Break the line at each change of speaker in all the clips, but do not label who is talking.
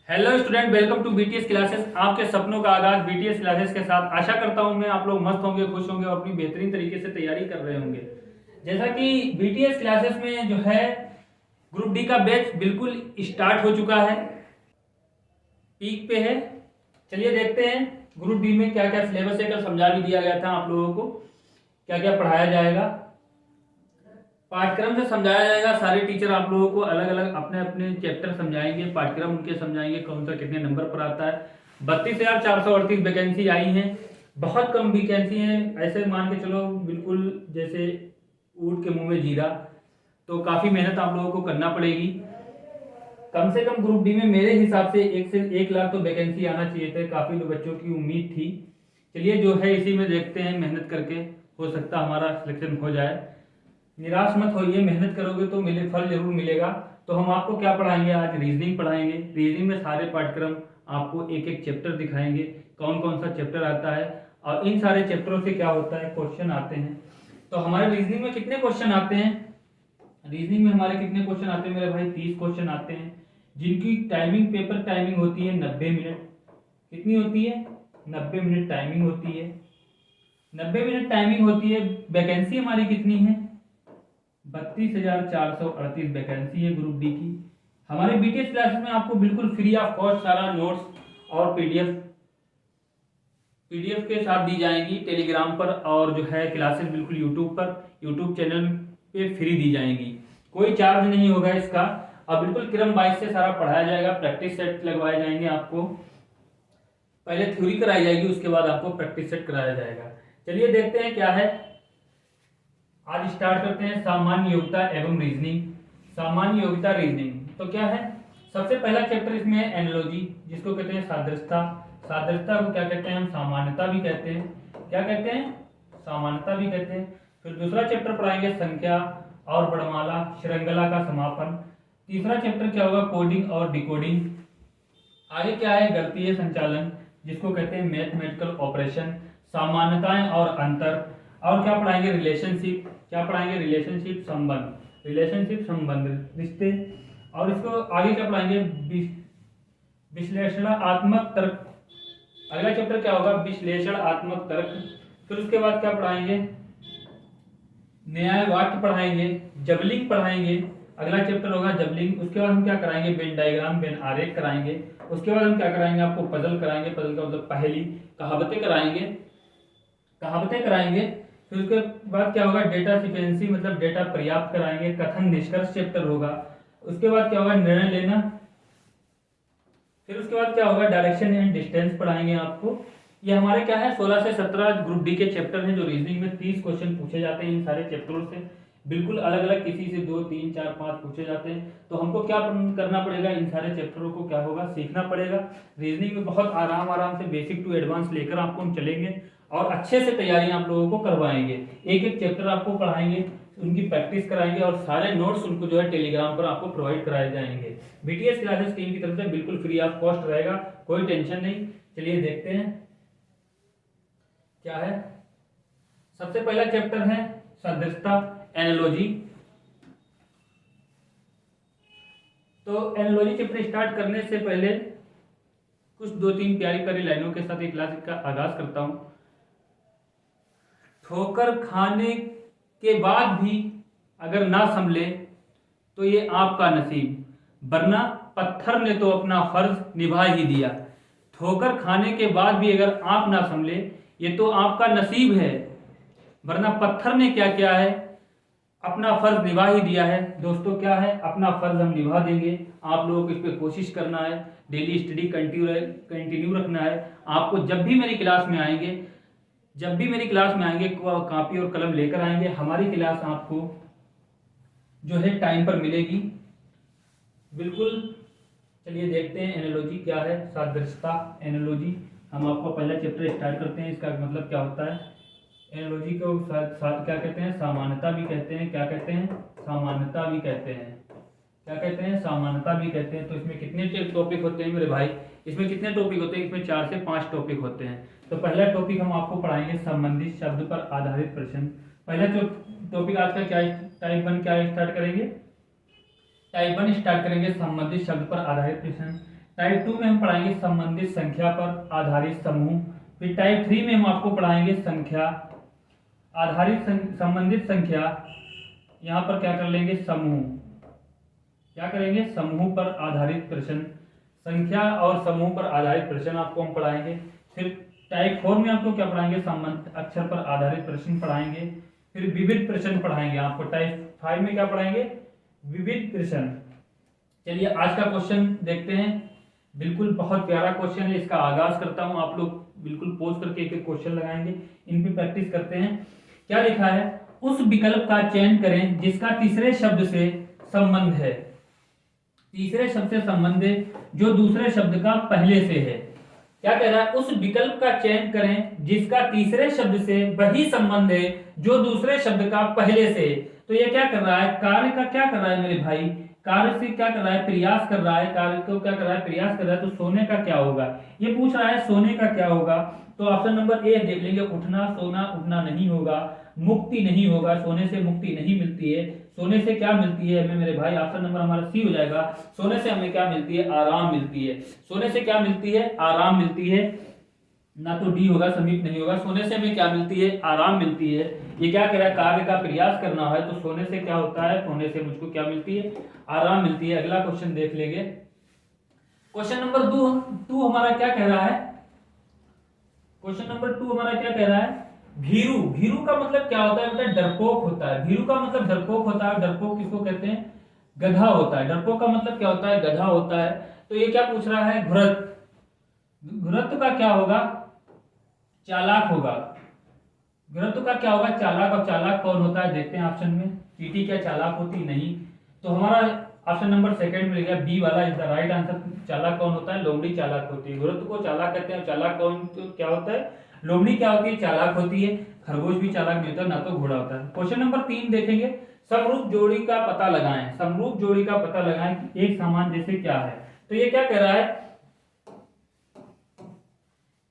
Hello student, welcome to BTS classes. आपके सपनों का आगाज बीटीएस क्लासेस के साथ। आशा करता हूं मैं आप लोग मस्त होंगे, खुश होंगे और अपनी बेहतरीन तरीके से तैयारी कर रहे होंगे। जैसा कि बीटीएस क्लासेस में जो है ग्रुप डी का बैच बिल्कुल स्टार्ट हो चुका है, पीक पे है। चलिए देखते हैं ग्रुप डी में क्या क्या सिलेबस है। कल समझा भी दिया गया था आप लोगों को क्या क्या पढ़ाया जाएगा, पाठ्यक्रम से समझाया जाएगा। सारे टीचर आप लोगों को अलग अलग अपने अपने चैप्टर समझाएंगे, पाठ्यक्रम उनके समझाएंगे, कौन सा कितने नंबर पर आता है। 32,438 वैकेंसी आई हैं, बहुत कम वैकेंसी हैं। ऐसे मान के चलो बिल्कुल जैसे ऊँट के मुंह में जीरा। तो काफ़ी मेहनत आप लोगों को करना पड़ेगी। कम से कम ग्रुप डी में मेरे हिसाब से 1 तो वैकेंसी आना चाहिए थे। काफ़ी बच्चों की उम्मीद थी। चलिए जो है इसी में देखते हैं, मेहनत करके हो सकता हमारा सिलेक्शन हो जाए। निराश मत होइए, मेहनत करोगे तो मिले, फल जरूर मिलेगा। तो हम आपको क्या पढ़ाएंगे आज? रीजनिंग पढ़ाएंगे। रीजनिंग में सारे पाठ्यक्रम आपको एक एक चैप्टर दिखाएंगे, कौन कौन सा चैप्टर आता है और इन सारे चैप्टरों से क्या होता है, क्वेश्चन आते हैं। तो हमारे रीजनिंग में कितने क्वेश्चन आते हैं? रीजनिंग में हमारे कितने क्वेश्चन आते हैं मेरे भाई? 30 क्वेश्चन आते हैं, जिनकी टाइमिंग, पेपर टाइमिंग होती है 90 मिनट। कितनी होती है? 90 मिनट टाइमिंग होती है। 90 मिनट टाइमिंग होती है। वैकेंसी हमारी कितनी है? 32,438 वैकेंसी है ग्रुप डी की। हमारे बीटीएस क्लासेस में आपको बिल्कुल फ्री ऑफ कॉस्ट सारा नोट्स और पीडीएफ के साथ दी जाएंगी टेलीग्राम पर, और जो है क्लासेस बिल्कुल यूट्यूब पर, यूट्यूब चैनल पे फ्री दी जाएंगी। कोई चार्ज नहीं होगा इसका। और बिल्कुल क्रम वाइज से सारा पढ़ाया जाएगा। प्रैक्टिस सेट लगवाए जाएंगे आपको। पहले थ्योरी कराई जाएगी, उसके बाद आपको प्रैक्टिस सेट कराया जाएगा। चलिए देखते हैं क्या है। आज स्टार्ट करते हैं सामान्य योग्यता एवं रीजनिंग। सामान्य योग्यता रीजनिंग तो क्या है? सबसे पहला चैप्टर इसमें है एनालॉजी, जिसको कहते हैं सादृश्यता। सादृश्यता को क्या कहते हैं? हम सामान्यता भी कहते हैं। क्या कहते हैं? सामान्यता भी कहते हैं। फिर दूसरा चैप्टर पढ़ाएंगे संख्या और वर्णमाला, श्रृंखला का समापन। तीसरा चैप्टर क्या होगा? कोडिंग और डिकोडिंग। आगे क्या है? गणितीय संचालन, जिसको कहते हैं मैथमेटिकल ऑपरेशन। सामान्यताएं और अंतर। और क्या पढ़ाएंगे? रिलेशनशिप। क्या पढ़ाएंगे? रिलेशनशिप, संबंध। रिलेशनशिप, संबंध, रिश्ते। और इसको आगे क्या पढ़ाएंगे? विश्लेषणात्मक तर्क। अगला चैप्टर क्या होगा? विश्लेषणात्मक तर्क। फिर उसके बाद क्या पढ़ाएंगे? न्याय वाक्य पढ़ाएंगे, जबलिंग पढ़ाएंगे। अगला चैप्टर होगा जबलिंग। उसके बाद हम क्या कराएंगे? वेन डायग्राम, वेन आरेख कराएंगे। उसके बाद हम क्या कराएंगे? आपको पजल कराएंगे। पजल का मतलब पहेली, कहावतें कराएंगे। कहावतें कराएंगे। फिर उसके बाद क्या होगा? डेटा सिक्वेंसी, मतलब डेटा पर्याप्त कराएंगे। कथन निष्कर्ष चैप्टर होगा। उसके बाद क्या होगा? निर्णय लेना। फिर उसके बाद क्या होगा? डायरेक्शन एंड डिस्टेंस पढ़ाएंगे आपको। ये हमारे क्या है? 16 से 17 ग्रुप डी के चैप्टर हैं, जो रीजनिंग में 30 क्वेश्चन पूछे जाते हैं इन सारे चैप्टरों से। बिल्कुल अलग अलग, किसी से 2, 3, 4, 5 पूछे जाते हैं। तो हमको क्या करना पड़ेगा? इन सारे चैप्टरों को क्या होगा? सीखना पड़ेगा। रीजनिंग में बहुत आराम आराम से बेसिक टू एडवांस लेकर आपको हम चलेंगे और अच्छे से तैयारी आप लोगों को करवाएंगे। एक एक चैप्टर आपको पढ़ाएंगे, उनकी प्रैक्टिस कराएंगे और सारे नोट्स उनको जो है टेलीग्राम पर आपको प्रोवाइड कराए जाएंगे। बीटीएस क्लासेस टीम की तरफ से बिल्कुल फ्री ऑफ कॉस्ट रहेगा, कोई टेंशन नहीं। चलिए देखते हैं क्या है। सबसे पहला चैप्टर है सदृशता, एनालॉजी। तो एनालॉजी चैप्टर स्टार्ट करने से पहले कुछ 2-3 प्यारी प्यारी लाइनों के साथ एक क्लास का आगाज करता हूं। ठोकर खाने के बाद भी अगर ना संभले तो ये आपका नसीब, वरना पत्थर ने तो अपना फर्ज निभा ही दिया। ठोकर खाने के बाद भी अगर आप ना संभले, ये तो आपका नसीब है, वरना पत्थर ने क्या किया है? अपना फर्ज निभा ही दिया है। दोस्तों क्या है? अपना फर्ज हम निभा देंगे। आप लोगों को इस पर कोशिश करना है, डेली स्टडी कंटिन्यू रखना है। आपको जब भी मेरी क्लास में आएंगे, कॉपी और कलम लेकर आएंगे। हमारी क्लास आपको जो है टाइम पर मिलेगी बिल्कुल। चलिए देखते हैं एनालॉजी क्या है। सादृश्यता, एनालॉजी। हम आपको पहला चैप्टर स्टार्ट करते हैं। इसका मतलब क्या होता है? एनालॉजी को क्या कहते हैं? सामान्यता भी कहते हैं। क्या कहते हैं? सामान्यता भी कहते हैं। क्या कहते हैं? सामान्यता भी कहते हैं। तो इसमें कितने टॉपिक होते हैं मेरे भाई? इसमें कितने टॉपिक होते हैं? इसमें 4 से 5 टॉपिक होते हैं। तो पहला टॉपिक हम आपको पढ़ाएंगे संबंधित शब्द पर आधारित प्रश्न। पहला जो टॉपिक आज का क्या है? टाइप 1 स्टार्ट करेंगे, संबंधित शब्द पर आधारित प्रश्न। टाइप 2 में हम पढ़ाएंगे संबंधित संख्या पर आधारित समूह। फिर टाइप 3 में हम आपको पढ़ाएंगे संख्या आधारित संबंधित संख्या, यहाँ पर क्या कर लेंगे समूह, क्या करेंगे समूह पर आधारित प्रश्न, संख्या और समूह पर आधारित प्रश्न आपको हम पढ़ाएंगे। फिर टाइप 4 में आपको क्या पढ़ाएंगे संबंध अक्षर पर आधारित प्रश्न पढ़ाएंगे। फिर विविध प्रश्न पढ़ाएंगे आपको। टाइप 5 में क्या पढ़ाएंगे विविध प्रश्न। चलिए आज का क्वेश्चन देखते हैं, बिल्कुल बहुत प्यारा क्वेश्चन है, इसका आगाज करता हूं। आप लोग बिल्कुल पॉज करके एक एक क्वेश्चन लगाएंगे, इन पे प्रैक्टिस करते हैं। क्या लिखा है, उस विकल्प का चयन करें जिसका तीसरे शब्द से संबंध है, तीसरे शब्द से संबंध है जो दूसरे शब्द का पहले से है। क्या कह रहा है, उस विकल्प का चयन करें जिसका तीसरे शब्द से वही संबंध है जो दूसरे शब्द का पहले से है। तो ये क्या कर रहा है, कार्य का क्या कर रहा है मेरे भाई, कार्य से क्या कर रहा है प्रयास कर रहा है, कार्य को क्या कर रहा है प्रयास कर रहा है। तो सोने का क्या होगा, ये पूछ रहा है सोने का क्या होगा। तो ऑप्शन नंबर ए देख लेंगे, उठना, सोना, उठना नहीं होगा, मुक्ति नहीं होगा, सोने से मुक्ति नहीं मिलती है। सोने से क्या मिलती है हमें मेरे भाई, ऑप्शन नंबर हमारा सी हो जाएगा। सोने से हमें क्या मिलती है, आराम मिलती है। सोने से क्या मिलती है, आराम मिलती है, ना तो डी होगा, समीप नहीं होगा। सोने से हमें क्या मिलती है, आराम मिलती है। ये क्या कह रहा है, कार्य का प्रयास करना है, तो सोने से क्या होता है, सोने से मुझको क्या मिलती है, आराम मिलती है। अगला क्वेश्चन देख लेंगे। क्वेश्चन नंबर 2 हमारा क्या कह रहा है, क्वेश्चन नंबर 2 हमारा क्या कह रहा है, भीरू। भीरू का मतलब क्या होता है, मतलब डरपोक होता है। भीरू का मतलब डरपोक होता है। डरपोक किसको कहते हैं, गधा होता है। डरपोक का मतलब क्या होता है, गधा होता है। तो ये क्या पूछ रहा है, घुरत। घुरत्व का क्या होगा, चालाक होगा। घुरत्व का क्या होगा, चालाक। और चालाक कौन होता है देखते हैं ऑप्शन में, चींटी क्या चालाक होती, नहीं। तो हमारा ऑप्शन नंबर सेकंड मिल गया, बी वाला इज द राइट आंसर। चालाक कौन होता है, लोमड़ी चालाक होती है। घुरत्व को चालाक कहते हैं, चालाक कौन तो क्या होता है, लोमड़ी क्या होती है, चालाक होती है। खरगोश भी चालाक नहीं होता, ना तो घोड़ा होता है। क्वेश्चन नंबर 3 देखेंगे, समरूप जोड़ी का पता लगाएं। समरूप जोड़ी का पता लगाएं कि एक समान जैसे क्या है। तो ये क्या कह रहा है,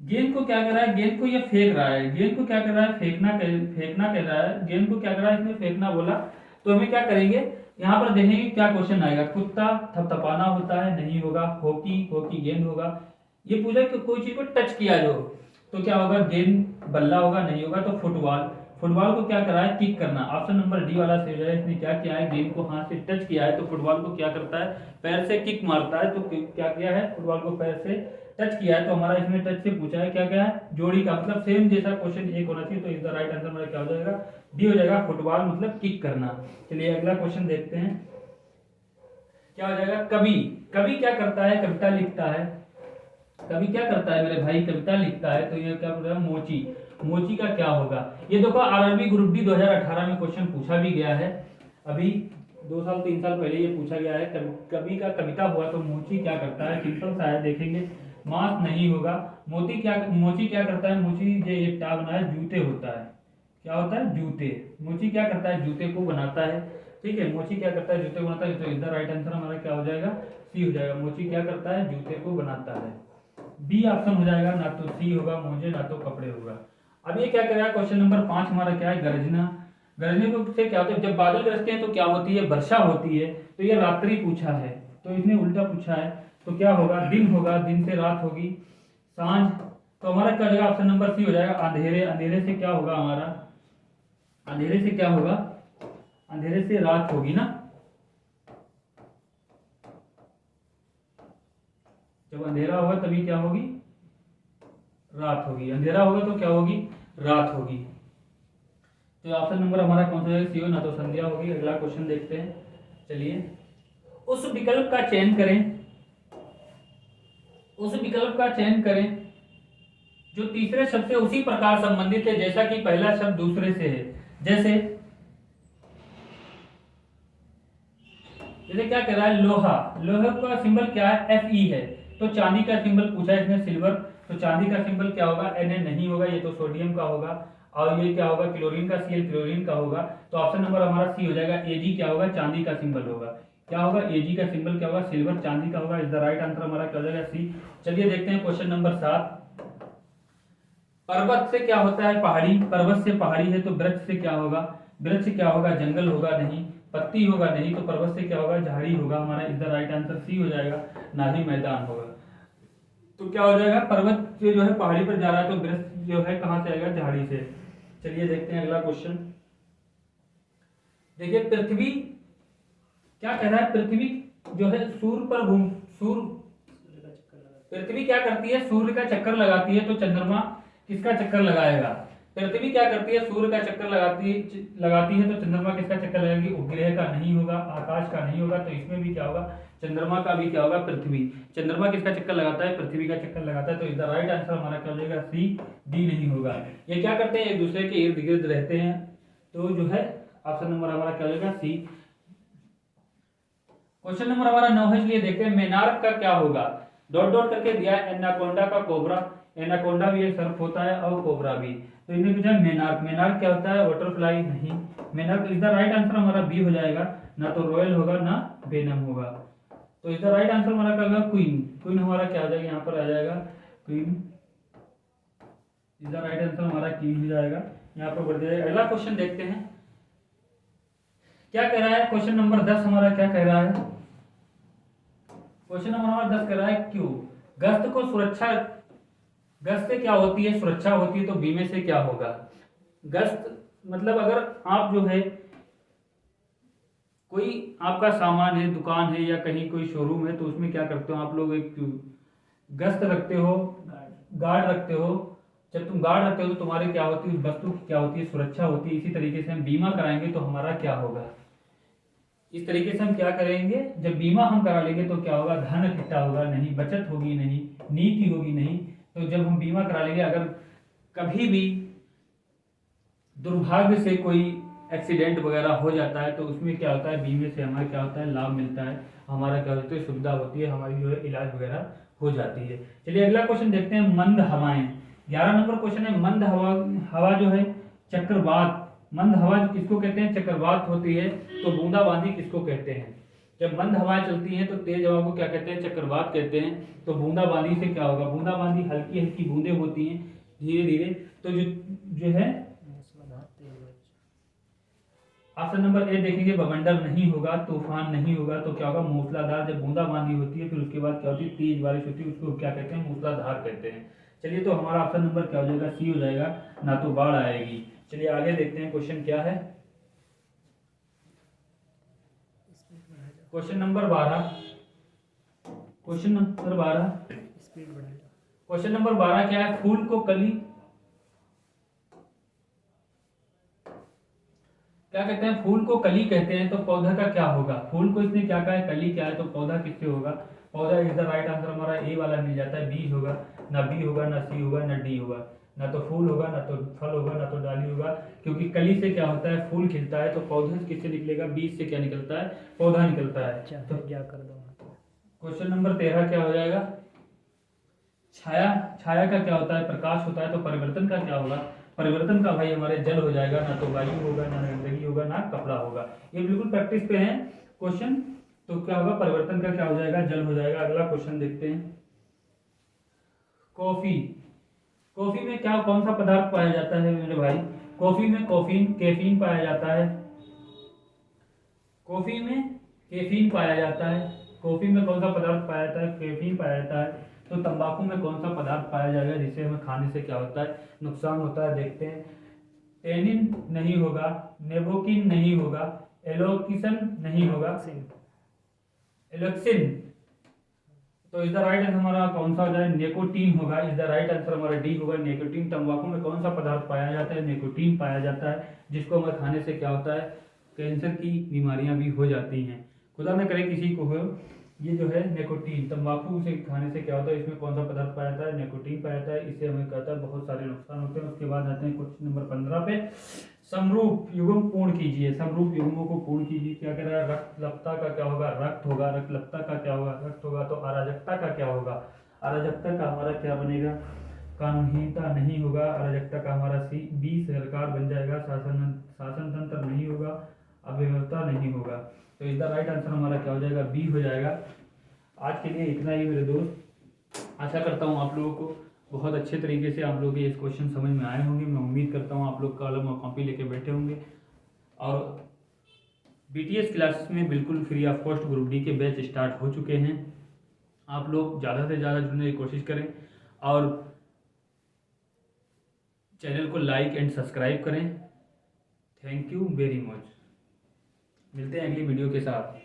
गेंद को क्या कर रहा है, गेंद को ये फेंक रहा है। गेंद को क्या कर रहा है, फेंकना कह रहा है। गेंद को क्या कर रहा है, इसने फेंकना बोला। तो हमें क्या करेंगे, यहाँ पर देखेंगे क्या क्वेश्चन आएगा। कुत्ता, थपथपाना होता है, नहीं होगा। हॉकी, हॉकी गेंद होगा। ये पूछा कि कोई चीज को टच किया जो, तो क्या होगा, गेंद बल्ला होगा, नहीं होगा। तो फुटबॉल, फुटबॉल को क्या करा है, किक करना। ऑप्शन नंबर डी वाला सही है। इसने क्या किया है, गेंद को हाथ से टच किया है। तो फुटबॉल को क्या करता है, पैर से किक मारता है। तो क्या किया है, फुटबॉल को पैर से टच किया है। तो हमारा इसमें टच से पूछा है, क्या क्या है, जोड़ी का मतलब सेम जैसा क्वेश्चन एक होना चाहिए। तो इज द राइट आंसर हमारा क्या हो जाएगा, डी हो जाएगा। फुटबॉल मतलब किक करना। चलिए अगला क्वेश्चन देखते हैं, क्या हो जाएगा, कवि। कवि क्या करता है, कविता लिखता है। कवि क्या करता है मेरे भाई, कविता लिखता है। तो ये क्या बोल रहा है, मोची। मोची का क्या होगा, ये देखो आरआरबी ग्रुप डी 2018 में क्वेश्चन पूछा भी गया है। अभी 2 साल 3 साल पहले ये पूछा गया है, कवि का कविता हुआ तो मोची क्या करता है, सिंपल सा है, देखेंगे। मांस नहीं होगा। मोची क्या करता है, मोची जो ये क्या बना है, जूते होता है। क्या होता है, जूते। मोची क्या करता है, जूते को बनाता है। ठीक है, मोची क्या करता है, जूते को बनाता है। तो इधर राइट आंसर हमारा क्या हो जाएगा, सी हो जाएगा। मोची क्या करता है, जूते को बनाता है। बी ऑप्शन हो जाएगा, ना तो सी होगा मोजे, ना तो कपड़े होगा। अब ये क्या करेगा, क्वेश्चन नंबर 5 हमारा क्या है, गरजना। गरजने को से क्या होता है, जब बादल गरजते हैं तो क्या होती है, वर्षा होती है। तो ये रात्रि पूछा है, तो इसने उल्टा पूछा है। तो क्या होगा, दिन होगा, दिन से रात होगी। सांझ, तो हमारा क्या हो जाएगा, ऑप्शन नंबर सी हो जाएगा। अंधेरे, अंधेरे से क्या होगा हमारा, अंधेरे से क्या होगा, अंधेरे से रात होगी ना। जब अंधेरा होगा तभी क्या होगी, रात होगी। अंधेरा होगा तो क्या होगी, रात होगी। तो ऑप्शन नंबर हमारा कौन सा है, सी हो, ना तो संध्या होगी। अगला क्वेश्चन देखते हैं। चलिए, उस विकल्प का चयन करें, उस विकल्प का चयन करें जो तीसरे शब्द से उसी प्रकार संबंधित है जैसा कि पहला शब्द दूसरे से है। जैसे क्या कह रहा है, लोहा। लोहे का सिंबल क्या है, Fe है। तो चांदी का सिंबल पूछा है इसमें, सिल्वर। तो चांदी का सिंबल क्या होगा, Na नहीं होगा, ये तो सोडियम का होगा। और ये क्या होगा, क्लोरीन का, Cl क्लोरीन का होगा। तो ऑप्शन नंबर हमारा सी हो जाएगा। Ag क्या होगा, चांदी का सिंबल होगा। क्या होगा, Ag का सिंबल क्या होगा, सिल्वर, चांदी का होगा। इज द राइट आंसर हमारा क्या हो जाएगा, सी। चलिए देखते हैं क्वेश्चन नंबर 7। पर्वत से क्या होता है, पहाड़ी। पर्वत से पहाड़ी है। तो वृक्ष से क्या होगा, वृक्ष क्या होगा, जंगल होगा, नहीं। पत्ती होगा नहीं, तो पर्वत से क्या होगा, झाड़ी होगा। हमारा is the right answer C हो जाएगा, ना ही मैदान होगा। तो क्या हो जाएगा, पर्वत से जो है पहाड़ी पर जा रहा है, तो वृक्ष जो है कहाँ से आएगा, झाड़ी से। चलिए देखते हैं अगला क्वेश्चन। देखिए पृथ्वी क्या कह रहा है, पृथ्वी जो है सूर्य पर घूम सूर्य पृथ्वी क्या करती है, सूर्य का चक्कर लगाती है, तो चंद्रमा किसका चक्कर लगाएगा। पृथ्वी क्या करती है, सूर्य का चक्कर लगाती है, तो चंद्रमा किसका चक्कर लगाएगी, उपग्रह का नहीं होगा, आकाश का नहीं होगा। तो इसमें भी क्या होगा, चंद्रमा का भी क्या होगा, पृथ्वी। चंद्रमा किसका चक्कर लगाता है, पृथ्वी का चक्कर लगाता है। तो इसका राइट आंसर हमारा क्या हो जाएगा, सी, डी नहीं होगा। ये क्या करते हैं, एक दूसरे के इर्द गिर्द रहते हैं, तो जो है ऑप्शन नंबर हमारा क्या हो जाएगा, सी। क्वेश्चन नंबर हमारा 9 है, इसलिए देखते हैं मेनार्क का क्या होगा। डॉट डॉट करके दिया है, एनाकोंडा का कोबरा। एनाकोंडा भी एक सर्प होता है और कोबरा भी। तो इन्हें पूछा मेनार्क, मेनार्क क्या होता है, बटरफ्लाई नहीं। Menarche is the right answer हमारा बी हो जाएगा, ना तो रॉयल होगा ना वेनम होगा। तो इज द राइट आंसर हमारा क्या होगा, क्वीन। क्वीन हमारा क्या हो जाएगा, यहाँ पर आ जाएगा queen. Is the right answer हमारा क्वीन हो जाएगा, यहाँ पर बढ़ जाएगा। अगला क्वेश्चन देखते हैं क्या कह रहा है। क्वेश्चन नंबर 10 हमारा क्या कह रहा है, क्वेश्चन नंबर हमारा 10 कह रहा है क्यों गश्त को सुरक्षा, गश्त से क्या होती है, सुरक्षा होती है, तो बीमे से क्या होगा। गश्त मतलब अगर आप जो है कोई आपका सामान है, दुकान है या कहीं कोई शोरूम है, तो उसमें क्या करते हो आप लोग, एक गश्त रखते हो, गार्ड रखते हो। जब तुम गार्ड रखते हो तो तुम्हारे क्या होती है, उस वस्तु की क्या होती है, सुरक्षा होती है। इसी तरीके से हम बीमा कराएंगे तो हमारा क्या होगा, इस तरीके से हम क्या करेंगे, जब बीमा हम करा लेंगे तो क्या होगा, धन इकट्ठा होगा नहीं, बचत होगी नहीं, नीति होगी नहीं। तो जब हम बीमा करा लेंगे, अगर कभी भी दुर्भाग्य से कोई एक्सीडेंट वगैरह हो जाता है, तो उसमें क्या होता है, बीमे से हमारा क्या होता है, लाभ मिलता है, हमारा क्या होता है, सुविधा होती है, हमारी जो है इलाज वगैरह हो जाती है। चलिए अगला क्वेश्चन देखते हैं, मंद हवाएं। 11 नंबर क्वेश्चन है, मंद हवा, हवा जो है चक्रवात, मंद हवा किसको कहते हैं, चक्रवात होती है। तो बूंदाबांदी किसको कहते हैं, जब मंद हवाएं चलती हैं तो तेज हवा को क्या कहते हैं, चक्रवात कहते हैं। तो बूंदाबांदी से क्या होगा, बूंदाबांदी हल्की हल्की बूंदें होती हैं धीरे धीरे। तो जो है ऑप्शन नंबर ए देखेंगे, बवंडर नहीं होगा, तूफान नहीं होगा। तो क्या होगा, मूसलाधार। जब बूंदाबांदी होती है फिर उसके बाद क्या होती है, तेज बारिश होती है, उसको क्या कहते हैं, मूसलाधार कहते हैं। चलिए तो हमारा ऑप्शन नंबर क्या हो जाएगा, सी हो जाएगा, ना तो बाढ़ आएगी। चलिए आगे देखते हैं क्वेश्चन क्या है। Question number 12, question number 12, question number 12 क्या है, फूल को कली क्या कहते हैं, फूल को कली कहते हैं। तो पौधा का क्या होगा, फूल को इसने क्या कहा है, कली क्या है, तो पौधा किससे होगा, पौधा इज द राइट आंसर हमारा ए वाला मिल जाता है, बीज होगा। ना बी होगा, ना सी होगा, ना डी होगा। ना तो फूल होगा, ना तो फल होगा, ना तो डाली होगा। क्योंकि कली से क्या होता है, फूल खिलता है। तो पौधा किससे निकलेगा, बीज से क्या निकलता है, पौधा निकलता है। तो क्या कर दो, क्वेश्चन नंबर 13 क्या हो जाएगा, छाया। छाया का क्या होता है, प्रकाश होता है। तो परिवर्तन का क्या होगा, परिवर्तन का भाई हमारे जल हो जाएगा, ना तो वायु होगा, ना गंदगी होगा, ना कपड़ा होगा। ये बिल्कुल प्रैक्टिस पे है क्वेश्चन। तो क्या होगा, परिवर्तन का क्या हो जाएगा, जल हो जाएगा। अगला क्वेश्चन देखते हैं, कॉफी। कॉफी में क्या, कौन सा पदार्थ पाया जाता है मेरे भाई, कॉफी में कैफीन पाया जाता है। कॉफी में कैफीन पाया जाता है। कॉफी में कौन सा पदार्थ पाया जाता है, कैफीन पाया जाता है। तो तंबाकू में कौन सा पदार्थ पाया जाएगा जिसे हमें खाने से क्या होता है, नुकसान होता है। देखते हैं, टेनिन नहीं होगा, नेबोकिन नहीं होगा, एलोकिसन नहीं होगा, एलोक्सिन। तो इज द राइट आंसर हमारा कौन सा हो जाए, निकोटीन होगा। इज द राइट आंसर हमारा डी होगा, निकोटीन। तंबाकू में कौन सा पदार्थ पाया जाता है, निकोटीन पाया जाता है, जिसको हमें खाने से क्या होता है, कैंसर की बीमारियां भी हो जाती हैं। खुदा न करे किसी को हो। ये जो है निकोटीन, तंबाकू से खाने से क्या होता है, इसमें कौन सा पदार्थ पाया जाता है, निकोटीन पाया जाता है। इससे हमें कहता है बहुत सारे नुकसान होते हैं। उसके बाद आते हैं क्वेश्चन नंबर 15 पे, समरूप युग्म पूर्ण कीजिए। समरूप युग्मों को पूर्ण कीजिए। क्या कह रहा है, रक्तलप्ता का क्या होगा, रक्त होगा। रक्तलप्ता का क्या होगा, रक्त होगा। तो अराजकता का क्या होगा, अराजकता का हमारा क्या बनेगा, कानूनहीनता नहीं होगा। अराजकता का हमारा सी, बी सरकार बन जाएगा। शासन तंत्र नहीं होगा, अव्यवस्था नहीं होगा। तो इस द राइट आंसर हमारा क्या हो जाएगा, बी हो जाएगा। आज के लिए इतना ही मेरे दोस्त। आशा करता हूँ आप लोगों को बहुत अच्छे तरीके से आप लोग ये इस क्वेश्चन समझ में आए होंगे। मैं उम्मीद करता हूँ आप लोग कलम और कॉपी लेके बैठे होंगे और BTS क्लासेस में बिल्कुल free of cost group D के बैच स्टार्ट हो चुके हैं। आप लोग ज़्यादा से ज़्यादा जुड़ने की कोशिश करें और चैनल को लाइक एंड सब्सक्राइब करें। Thank you very much. मिलते हैं अगली वीडियो के साथ।